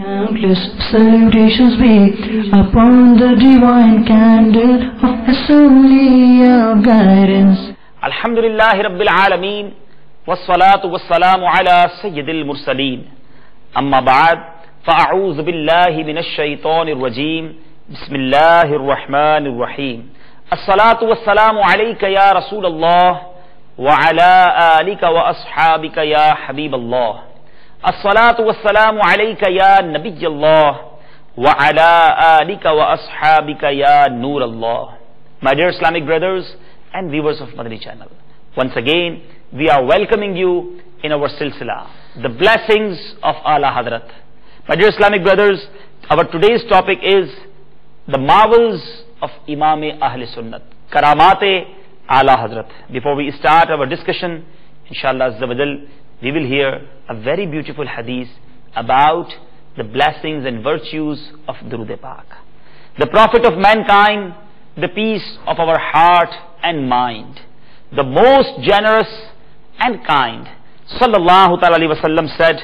Countless salutations be upon the divine candle of Asawliya guidance. Alhamdulillahi Rabbil Alameen, wassalatu wassalamu ala Sayyidil Mursaleen. Amma ba'd, fa'a'udhu billahi minash shaitanir rajeem. Bismillahir Rahmanir Rahim. As-salatu wassalamu alayka ya Rasulallah wa ala alika wa ashabika ya Habiballah. As-salatu wassalamu alayka ya Nabiyallah wa ala alika wa ashabika ya Nurallah. My dear Islamic brothers and viewers of Madani channel, once again we are welcoming you in our silsila, the blessings of Ala Hadrat. My dear Islamic brothers, our today's topic is the marvels of Imam Ahl Sunnat, Karamate Ala Hadrat. Before we start our discussion, inshallah Azza wa Jal, we will hear a very beautiful hadith about the blessings and virtues of Durood Pak. The Prophet of mankind, the peace of our heart and mind, the most generous and kind, Sallallahu Ta'ala Alaihi Wasallam said,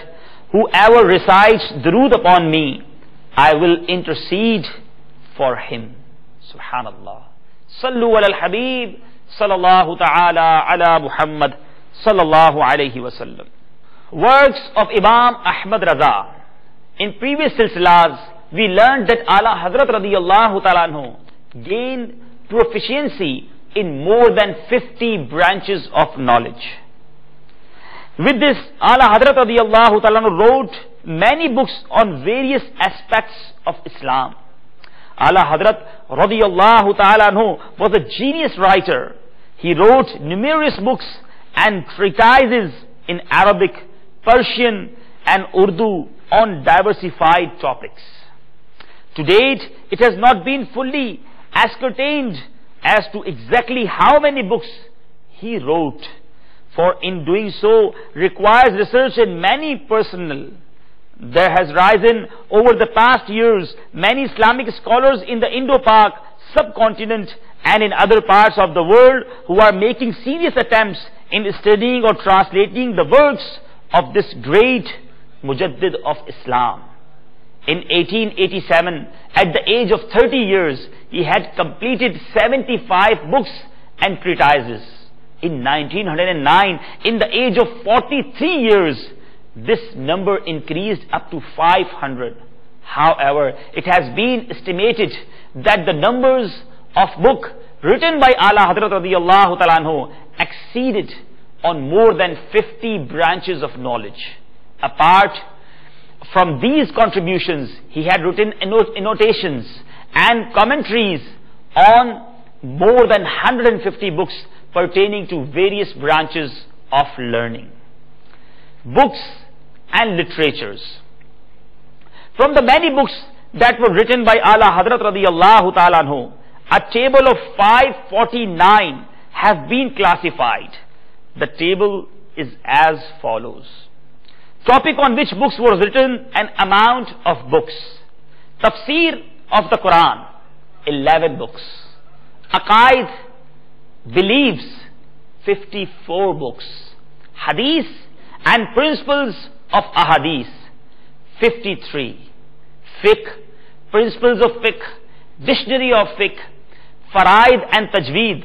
whoever recites Durood upon me, I will intercede for him. Subhanallah. Sallu ala al-Habib, Sallallahu Ta'ala ala Muhammad, Sallallahu Alaihi Wasallam. Works of Imam Ahmad Raza. In previous silsilas, we learned that Ala Hadrat radiyallahu ta'ala anhu gained proficiency in more than 50 branches of knowledge. With this, Ala Hadrat radiyallahu ta'ala anhu wrote many books on various aspects of Islam. Ala Hadrat radiyallahu ta'ala anhu was a genius writer. He wrote numerous books and treatises in Arabic, Persian and Urdu on diversified topics. To date, it has not been fully ascertained as to exactly how many books he wrote, for in doing so requires research and many personnel. There has risen over the past years many Islamic scholars in the Indo-Pak subcontinent and in other parts of the world who are making serious attempts in studying or translating the works of this great Mujaddid of Islam. In 1887, at the age of 30 years, he had completed 75 books and treatises. In 1909, in the age of 43 years, this number increased up to 500. However, it has been estimated that the numbers of books written by Ala Hadrat radiyallahu ta'ala anhu exceeded on more than 50 branches of knowledge. Apart from these contributions, he had written annotations and commentaries on more than 150 books pertaining to various branches of learning. Books and literatures. From the many books that were written by Ala Hadrat radiyallahu ta'ala anhu, a table of 549 have been classified. The table is as follows. Topic on which books was written, an amount of books. Tafsir of the Quran, 11 books. Aqaid, beliefs, 54 books. Hadith and principles of ahadith, 53. Fiqh, principles of fiqh, dictionary of fiqh, faraid and tajweed,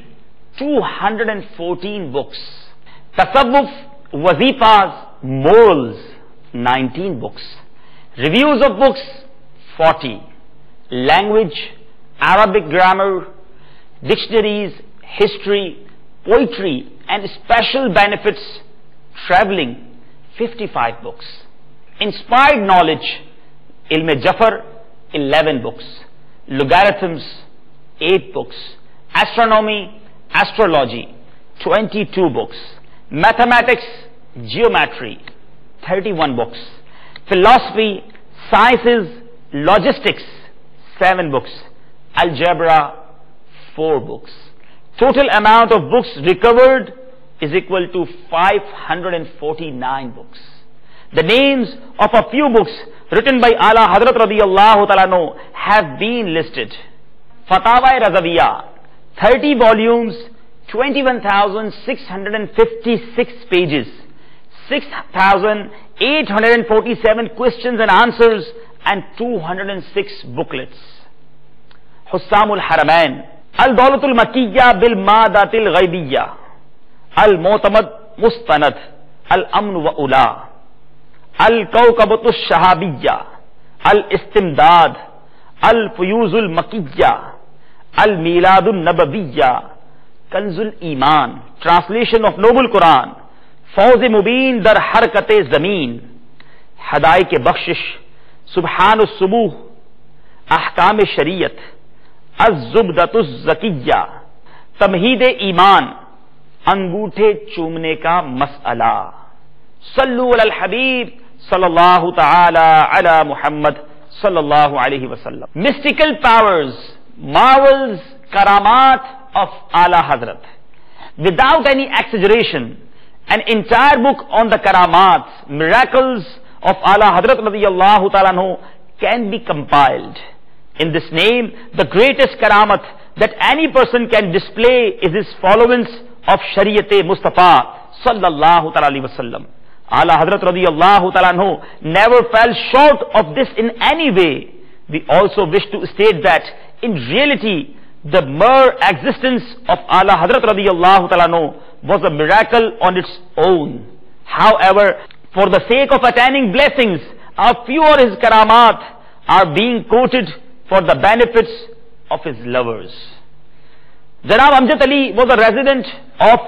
214 books. Tasawwuf, wazifas, morals, 19 books. Reviews of books, 40. Language, Arabic grammar, dictionaries, history, poetry and special benefits, traveling, 55 books. Inspired knowledge, Ilm Jafar, 11 books. Logarithms, 8 books. Astronomy, astrology, 22 books. Mathematics, geometry, 31 books. Philosophy, sciences, logistics, 7 books. Algebra, 4 books. Total amount of books recovered is equal to 549 books. The names of a few books written by Ala Hadrat radiyallahu ta'ala anhu have been listed. Fatawa Razawiyah, 30 volumes, 21,656 pages, 6,847 questions and answers and 206 booklets. Hussamul Haramain, Al-Dawlatul Makkiyya bil Madatil Ghaibiyya, Al-Mu'tamad Mustanad, Al-Amn wa Ula, Al-Kawkabatul Shahabiyya, Al-Istimdad, Al-Fuyuzul Makkiyya, Al-Miladun Nabawiyya, Kanzul Iman, translation of Noble Quran, Fawz Mubin Dar Harkate Zameen, Hadaik Bakhshish, Subhanus Subuh, Ahkam Shariyat, Az-Zubdatuz Zakiyya, Tamheed Iman, Anguthe Chumne Ka Mas'ala. Sallu ala al-Habib sallallahu ta'ala ala Muhammad sallallahu alayhi wa sallam. Mystical powers, marvels, karamat of Ala Hazrat. Without any exaggeration, an entire book on the karamat, miracles of Ala Hazrat radiyallahu ta'ala anhu can be compiled. In this name, the greatest karamat that any person can display is his followance of Shariat-e Mustafa sallallahu ta'ala alayhi wa sallam. Ala Hazrat radiyallahu ta'ala anhu never fell short of this in any way. We also wish to state that in reality, the mere existence of Ala Hazrat radiyallahu ta'ala anhu was a miracle on its own. However, for the sake of attaining blessings, a few of his karamat are being quoted for the benefits of his lovers. Janab Amjad Ali was a resident of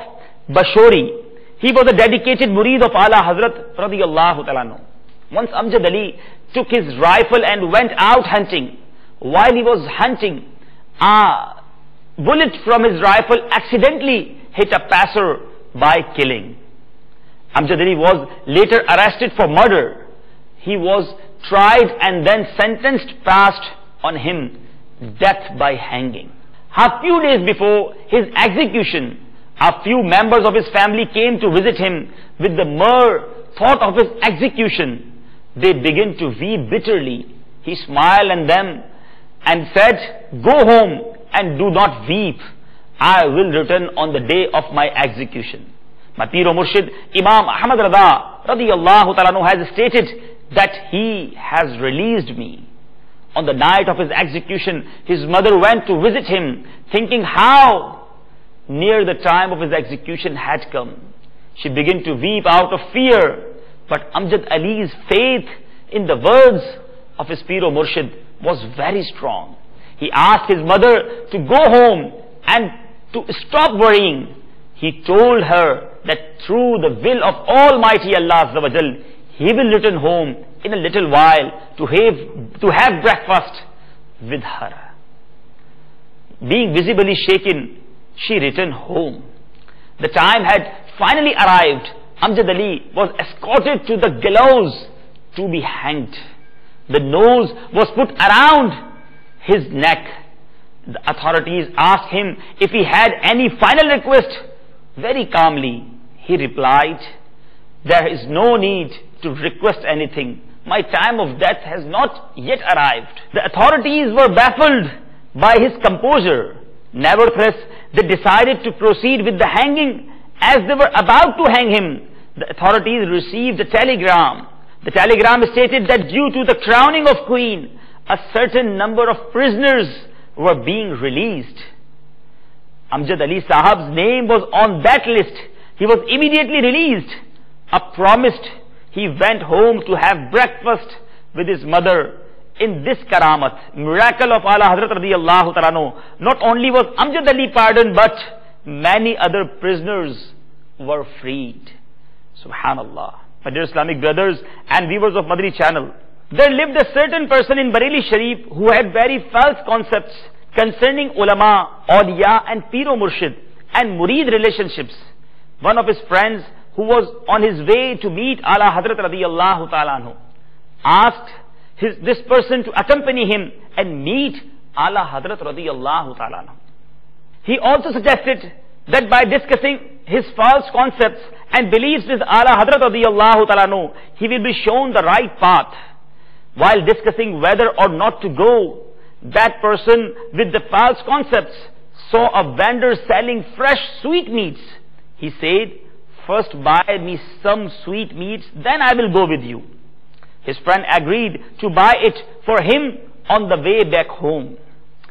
Bashori. He was a dedicated murid of Ala Hazrat radiyallahu ta'ala anhu. Once Amjad Ali took his rifle and went out hunting. While he was hunting, a bullet from his rifle accidentally hit a passer by killing. Amjad Ali was later arrested for murder. He was tried and then sentenced passed on him death by hanging. A few days before his execution, a few members of his family came to visit him. With the mere thought of his execution, they began to weep bitterly. He smiled on them and said, "Go home and do not weep. I will return on the day of my execution." My Pir Murshid Imam Ahmad Rada radiyallahu ta'ala anhu has stated that he has released me. On the night of his execution, his mother went to visit him, thinking how near the time of his execution had come. She began to weep out of fear, but Amjad Ali's faith in the words of his Pir Murshid was very strong. He asked his mother to go home and to stop worrying. He told her that through the will of Almighty Allah Azza wa Jal, he will return home in a little while to have breakfast with her. Being visibly shaken, she returned home. The time had finally arrived. Amjad Ali was escorted to the gallows to be hanged. The noose was put around his neck. The authorities asked him if he had any final request. Very calmly, he replied, "There is no need to request anything. My time of death has not yet arrived." The authorities were baffled by his composure. Nevertheless, they decided to proceed with the hanging. As they were about to hang him, the authorities received a telegram. The telegram stated that due to the crowning of Queen, a certain number of prisoners were being released. Amjad Ali Sahab's name was on that list. He was immediately released. Promised he went home to have breakfast with his mother. In this karamat, miracle of Ala Hazrat radiyallahu ta'ala anhu, not only was Amjad Ali pardoned, but many other prisoners were freed. Subhanallah. My dear Islamic brothers and viewers of Madani channel, there lived a certain person in Bareilly Sharif who had very false concepts concerning ulama, awliya and Pir Murshid and murid relationships. One of his friends who was on his way to meet Ala Hazrat radiyallahu ta'ala anhu asked this person to accompany him and meet Ala Hazrat radiyallahu ta'ala anhu. He also suggested that by discussing his false concepts and beliefs with Ala Hazrat radiyallahu ta'ala anhu, he will be shown the right path. While discussing whether or not to go, that person with the false concepts saw a vendor selling fresh sweetmeats. He said, "First buy me some sweetmeats, then I will go with you." His friend agreed to buy it for him on the way back home.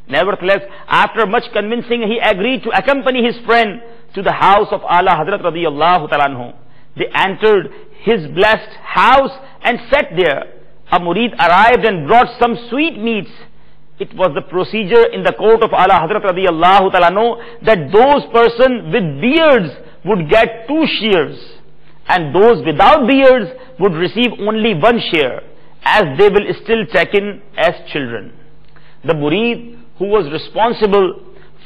Nevertheless, after much convincing, he agreed to accompany his friend to the house of Ala Hazrat radiyallahu ta'ala anhu. They entered his blessed house and sat there. A murid arrived and brought some sweet meats. It was the procedure in the court of Ala Hazrat radiyallahu ta'ala anhu that those persons with beards would get 2 shares and those without beards would receive only 1 share, as they will still taken as children. The murid who was responsible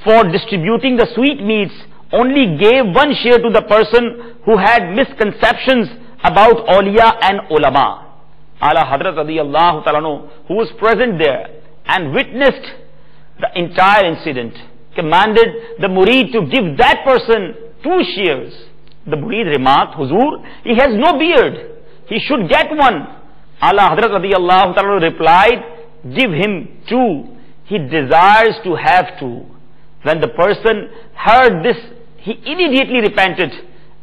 for distributing the sweetmeats only gave 1 share to the person who had misconceptions about awliya and ulama. Ala Hazrat radiyallahu ta'ala anhu, who was present there and witnessed the entire incident, commanded the murid to give that person 2 shares. The murid remarked, Huzur, he has no beard, he should get 1. Ala Hazrat radiyallahu ta'ala replied, give him 2. He desires to have 2. When the person heard this, he immediately repented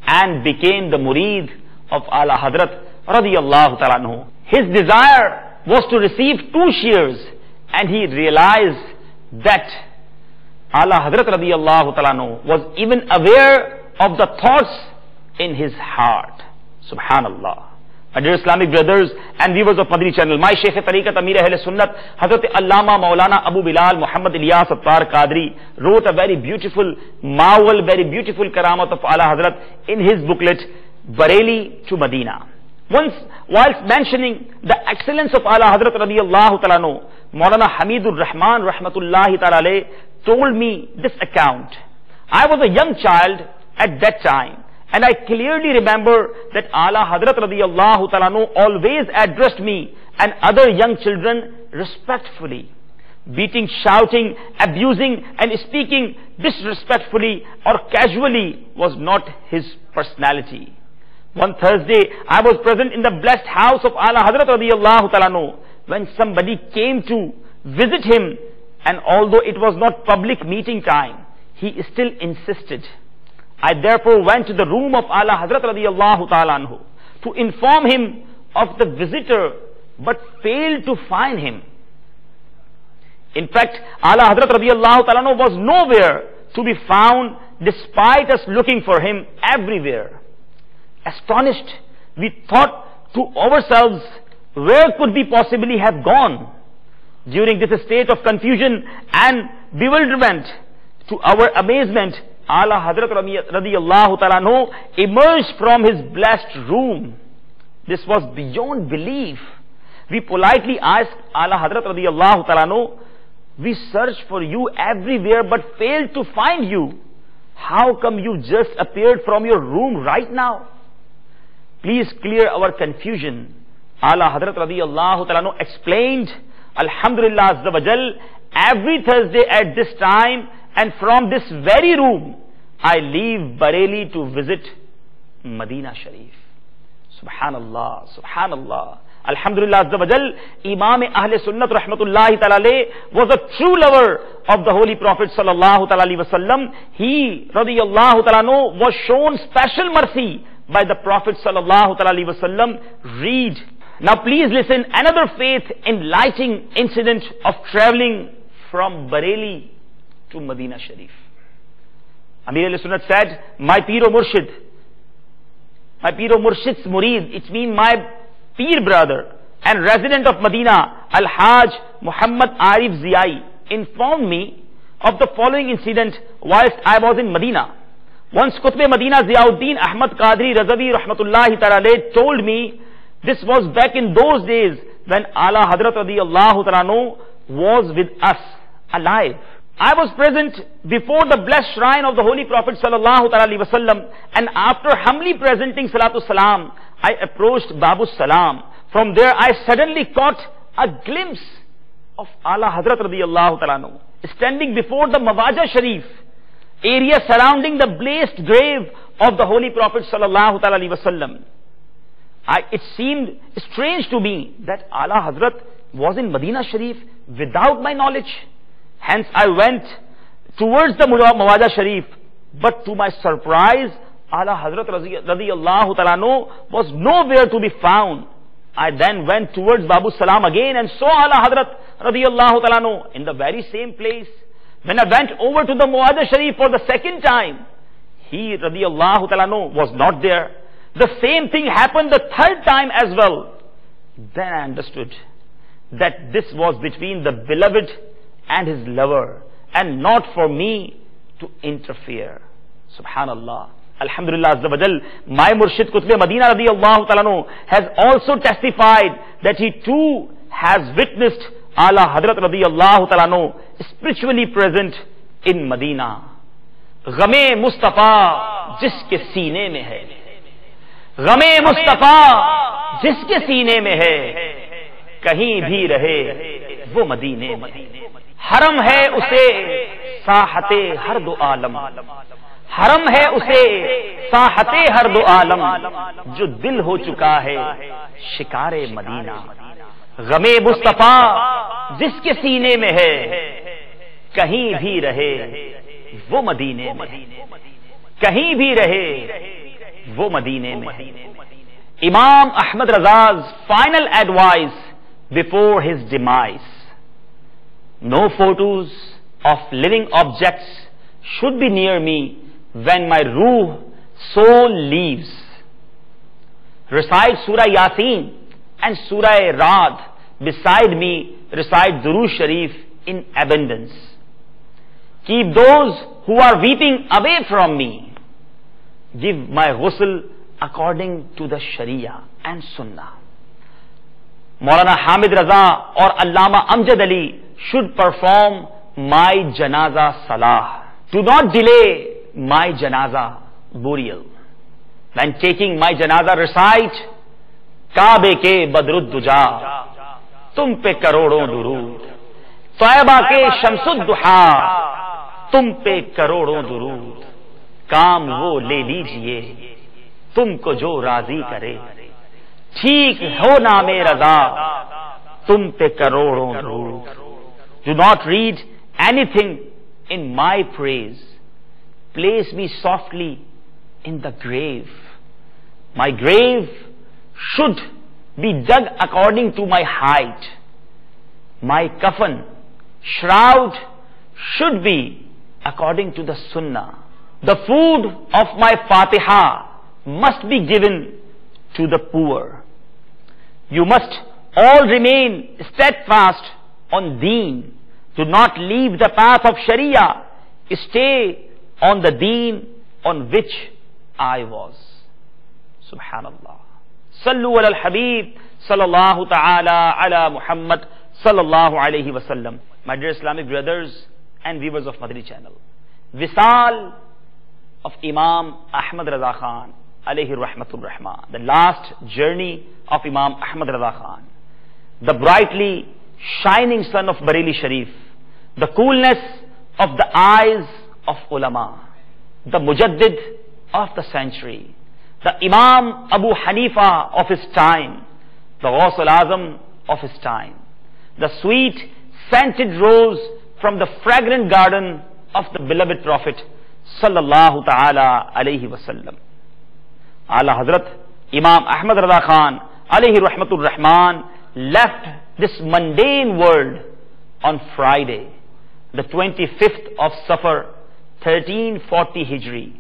and became the murid of Ala Hazrat radiyallahu ta'ala anhu. His desire was to receive 2 shares, and he realized that Ala Hazrat radiyallahu ta'ala anhu was even aware of the thoughts in his heart. Subhanallah. My dear Islamic brothers and viewers of Madani channel, my Shaykh Tariqat Amir Ahl Sunnat Hazrat Allama Maulana Abu Bilal Muhammad Ilyas Attar Qadri wrote a very beautiful marvel, very beautiful karamat of Ala Hazrat in his booklet Bareilly to Medina. Once, whilst mentioning the excellence of Ala Hazrat radiyallahu ta'ala anhu, Maulana Hamidur Rahman rahmatullahi ta'ala alayh told me this account. I was a young child at that time, and I clearly remember that Ala Hazrat radiyallahu ta'ala anhu always addressed me and other young children respectfully. Beating, shouting, abusing and speaking disrespectfully or casually was not his personality. One Thursday, I was present in the blessed house of Ala Hazrat radiyallahu ta'ala anhu when somebody came to visit him, and although it was not public meeting time, he still insisted. I therefore went to the room of Ala Hazrat radiyallahu ta'ala anhu to inform him of the visitor, but failed to find him. In fact, Ala Hazrat radiyallahu ta'ala anhu was nowhere to be found despite us looking for him everywhere. Astonished, we thought to ourselves, where could he possibly have gone? During this state of confusion and bewilderment, to our amazement, Ala Hazrat radiyallahu ta'ala anhu emerged from his blessed room. This was beyond belief. We politely asked Ala Hazrat radiyallahu ta'ala anhu, we searched for you everywhere but failed to find you. How come you just appeared from your room right now? Please clear our confusion. Ala Hazrat radiyallahu ta'ala anhu explained, Alhamdulillah Azza wa Jal, every Thursday at this time and from this very room, I leave Bareilly to visit Medina Sharif. Subhanallah, Subhanallah. Alhamdulillah Azza wa Jal, Imam Ahl Sunnat rahmatullahi ta'ala alayh was a true lover of the Holy Prophet sallallahu ta'ala alayhi wa sallam. He radiyallahu ta'ala anhu was shown special mercy by the Prophet sallallahu ta'ala alayhi wa sallam. Read. Now please listen, another faith enlightening incident of traveling from Bareilly to Medina Sharif. Amir al-Sunnat said, my Piro Murshid, my Piro Murshid's Murid, it means my Peer brother and resident of Medina, Al-Hajj Muhammad Arif Ziyai, informed me of the following incident whilst I was in Medina. Once Qutb Medina Ziauddin Ahmad Qadri Razavi rahmatullahi ta'ala told me, this was back in those days when Ala Hazrat radiyallahu ta'ala anhu was with us, alive. I was present before the blessed shrine of the Holy Prophet sallallahu ta'ala alayhi wa sallam, and after humbly presenting Salatu Salam, I approached Babu Salam. From there I suddenly caught a glimpse of Ala Hazrat radiyallahu ta'ala anhu standing before the Mawaja Sharif, area surrounding the blessed grave of the Holy Prophet sallallahu ta'ala alayhi wa sallam. It seemed strange to me that Ala Hazrat was in Medina Sharif without my knowledge. Hence I went towards the Mawaja Sharif, but to my surprise, Ala Hazrat radiyallahu ta'ala anhu was nowhere to be found. I then went towards Babu Salam again and saw Ala Hadrat radiyallahu ta'ala anhu in the very same place. When I went over to the Muadh Sharif for the second time, he radiyallahu ta'ala anhu was not there. The same thing happened the third time as well. Then I understood that this was between the beloved and his lover, and not for me to interfere. Subhanallah. Alhamdulillah Azza wa Jal, my Murshid Qutb Madina radiyallahu ta'ala anhu has also testified that he too has witnessed Ala Hadrat radiyallahu ta'ala anhu spiritually present in Medina. Ghame Mustafa jiske सीने में है, ग़मे मुस्तफ़ा जिसके सीने में है, कहीं भी रहे वो मदीने में। हरम है उसे साहते हर दो आलम, हरम है उसे साहते हर दो आलम, जो दिल हो चुका है शिकारे मदीना। ग़मे मुस्तफ़ा जिसके सीने में है, कहीं भी रहे वो मदीने में, कहीं भी रहे वो मदीने में। Imam Ahmad Raza's final advice before his demise: no photos of living objects should be near me when my ruh, soul leaves. Recite Surah Yasin and Surah Ra'd beside me, recite Durood Sharif in abundance. Keep those who are weeping away from me. Give my ghusl according to the Sharia and Sunnah. Maulana Hamid Raza or Allama Amjad Ali should perform my janaza salah. Do not delay my janaza burial. When taking my janaza, recite Kaabe ke badrud duja, tum pe karodon durud, Taiba ke shamsud duha, tum pe karodon durud. काम वो ले लीजिए तुमको जो राजी करे, ठीक हो नामे रजा तुम पे करोड़ों दुरूद. Do not read anything in my praise. Place me softly in the grave. My grave should be dug according to my height. My kafan, shroud should be according to the sunnah. The food of my Fatiha must be given to the poor. You must all remain steadfast on deen. Do not leave the path of Sharia. Stay on the deen on which I was. Subhanallah. Sallu ala al-Habib sallallahu ta'ala ala Muhammad sallallahu alayhi wa sallam. My dear Islamic brothers and viewers of Madani channel, Visal of Imam Ahmad Raza Khan alayhi rahmatur rahman, the last journey of Imam Ahmad Raza Khan, the brightly shining son of Bareilly Sharif, the coolness of the eyes of ulama, the Mujaddid of the century, the Imam Abu Hanifa of his time, the Ghaus al-Azam of his time, the sweet scented rose from the fragrant garden of the beloved Prophet sallallahu ta'ala alayhi wa sallam. Ala Hazrat Imam Ahmad Raza Khan alayhi rahmatur rahman left this mundane world on Friday, the 25th of Safar 1340 Hijri,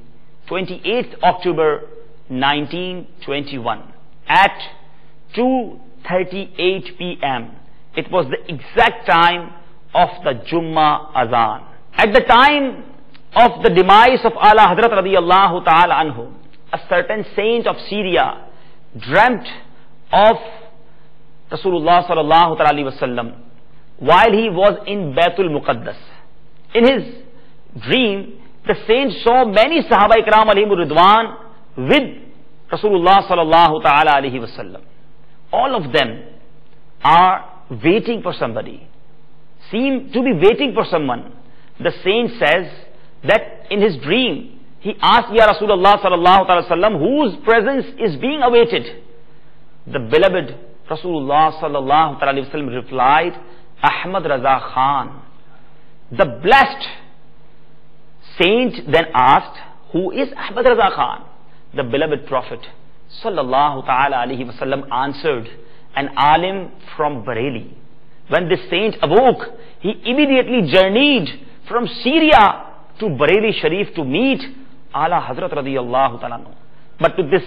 28th October 1921 at 2:38 p.m. It was the exact time of the Jummah Azan. At the time of the demise of Ala Hadrat radiyallahu ta'ala anhu, a certain saint of Syria dreamt of Rasulullah sallallahu ta'ala alayhi wa sallam while he was in Baitul Muqaddas. In his dream, the saint saw many Sahaba Ikram alayhimur Ridwan with Rasulullah sallallahu ta'ala alayhi wa sallam. All of them are waiting for somebody, seem to be waiting for someone. The saint says that in his dream, he asked, Ya Rasulullah sallallahu ta'ala sallam, whose presence is being awaited? The beloved Rasulullah sallallahu ta'ala sallam replied, Ahmad Raza Khan. The blessed saint then asked, who is Ahmad Raza Khan? The beloved Prophet sallallahu ta'ala alayhi wasallam answered, an alim from Bareilly. When this saint awoke, he immediately journeyed from Syria to Bareilly Sharif to meet Ala Hazrat radiyallahu ta'ala anhu. But to this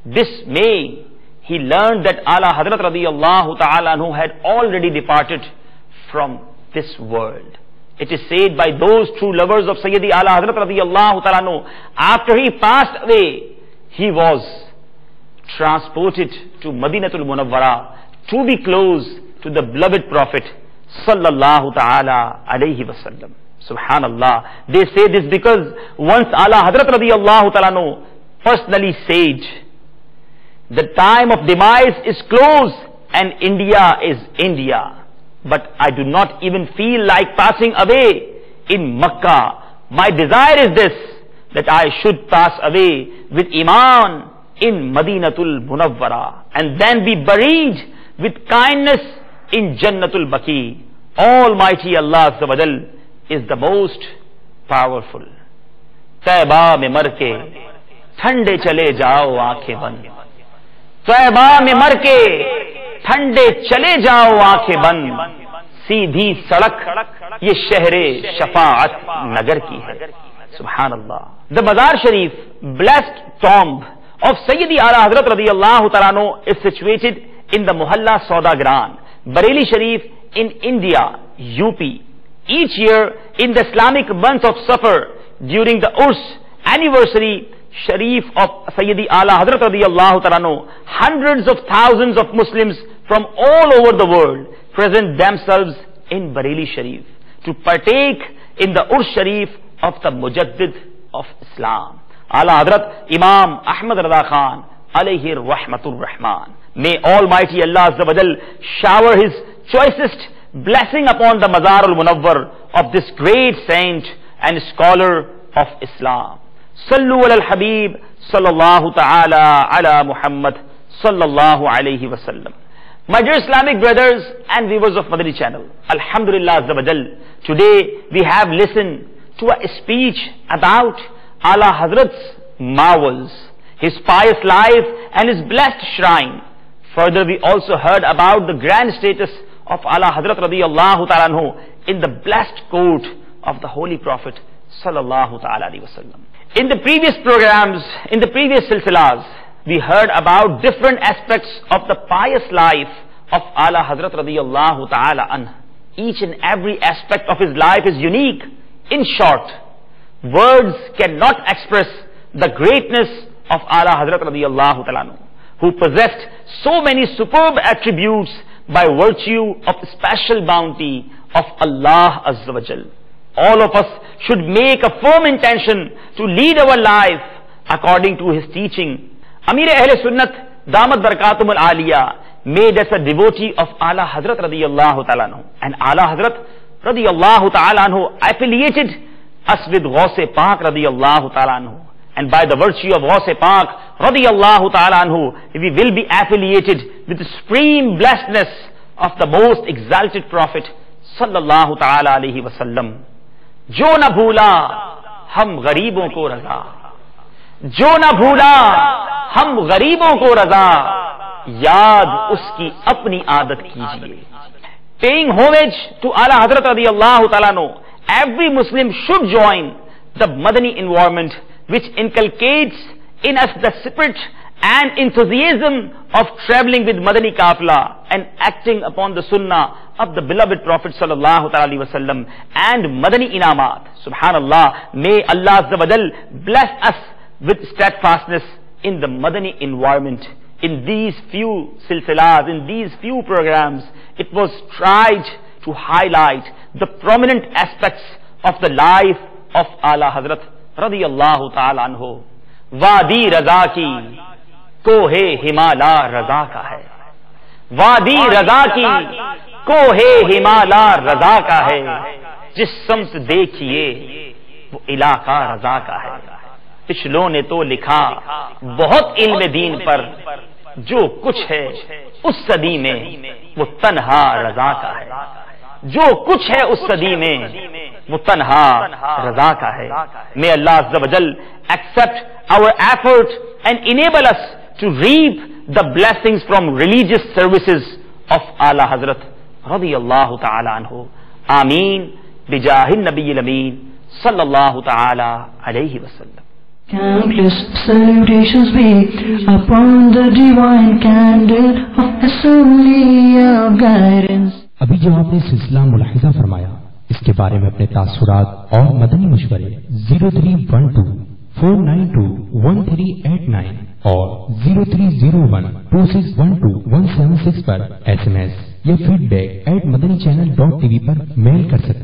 dismay, he learned that Ala Hazrat radiyallahu ta'ala anhu had already departed from this world. It is said by those true lovers of Sayyidi Ala Hazrat radiyallahu ta'ala anhu, after he passed away, he was transported to Madinatul Munawwara to be close to the beloved Prophet sallallahu ta'ala alayhi wasallam. Subhanallah. They say this because once Ala Hazrat radiyallahu ta'ala anhu personally said, the time of demise is close and India is India. But I do not even feel like passing away in Makkah. My desire is this, that I should pass away with Iman in Madinatul Munawwara and then be buried with kindness in Jannatul Baqi. Almighty Allah Azza wa Jal is the most powerful. Taiba mein mar ke thande chale jao aankhein band. Taiba mein mar ke ठंडे चले जाओ आंखें बंद, सीधी सड़क ये शहरे शफाअत नगर की है. सुभान अल्लाह. The Mazar Sharif, blessed tomb of Sayyidi Ala Hazrat radiyallahu ta'ala anhu, is situated in the Muhalla Saudagran, Bareilly Sharif in India, UP. Each year in the Islamic month of Safar, during the Urs anniversary Sharif of Sayyidi Ala Hazrat radiyallahu ta'ala anhu, hundreds of thousands of Muslims from all over the world present themselves in Bareilly Sharif to partake in the Urs Sharif of the Mujaddid of Islam, Ala Hazrat Imam Ahmad Rada Khan alayhi rahmatur rahman. May Almighty Allah Azza wa Jal shower His choicest blessing upon the Mazarul Munawwar of this great saint and scholar of Islam. Sallu ala al-Habib sallallahu ta'ala ala Muhammad sallallahu alayhi wa sallam. My dear Islamic brothers and viewers of Madani channel, Alhamdulillah Azza wa Jal, today we have listened to a speech about Ala Hazrat's marvels, his pious life and his blessed shrine. Further, we also heard about the grand status of Ala Hazrat radiyallahu ta'ala anhu in the blessed court of the Holy Prophet sallallahu ta'ala alayhi wa sallam. In the previous programs, in the previous silsilas, we heard about different aspects of the pious life of Ala Hazrat radiyallahu ta'ala anhu. Each and every aspect of his life is unique. In short, words cannot express the greatness of Ala Hazrat radiyallahu ta'ala anhu, who possessed so many superb attributes by virtue of the special bounty of Allah Azza wa Jal. All of us should make a firm intention to lead our life according to his teaching. Amir Ahle Sunnat Damat Barakatum Al-Aliyah made us a devotee of Ala Hazrat radiyallahu ta'ala anhu, and Ala Hazrat radiyallahu ta'ala anhu affiliated us with Ghaus-e Pak radiyallahu ta'ala anhu, and by the virtue of Ghaus-e Pak radiyallahu ta'ala anhu, we will be affiliated with the supreme blessedness of the most exalted Prophet sallallahu ta'ala alayhi wa sallam. जो न भूला हम गरीबों को रजा, जो न भूला हम गरीबों को रजा, याद उसकी अपनी आदत कीजिए. Paying homage to Ala Hazrat radiyallahu ta'ala anhu, every Muslim should join the Madani environment which inculcates in us the spirit and enthusiasm of traveling with Madani Kafla and acting upon the Sunnah of the beloved Prophet sallallahu ta'ala alayhi wa sallam and Madani Inamat. Subhanallah, may Allah Azza wa Jal bless us with steadfastness in the Madani environment. In these few silsilas, in these few programs, it was tried to highlight the prominent aspects of the life of Ala Hazrat radiyallahu ta'ala anhu. Wadi Raza ki कोहे हिमाला रजा का है, वादी रजा की कोहे हिमाला रजा का है, जिस सम्त देखिए वो इलाका रजा का है. पिछलों ने तो लिखा बहुत इल्म दीन पर, जो कुछ है उस सदी में वो तन्हा रजा का है, जो कुछ है उस सदी में वो तन्हा रजा का है. May Allah Azza wa Jal accept our effort and enable us to reap the blessings from religious services of Ala Hazrat radiyallahu ta'ala anhu. Ameen bijahin Nabiyil Ameen sallallahu ta'ala alayhi wa sallam. Countless salutations be upon the divine candle of assembly of guidance. अभी जो आपने सिलसिला मुलाहिजा फरमाया, इसके बारे में अपने तासुरात और मदनी मशवरे 0312-492-1389 और 0301-2612-176 पर SMS या feedback@madanachannel.tv पर मेल कर सकते हैं।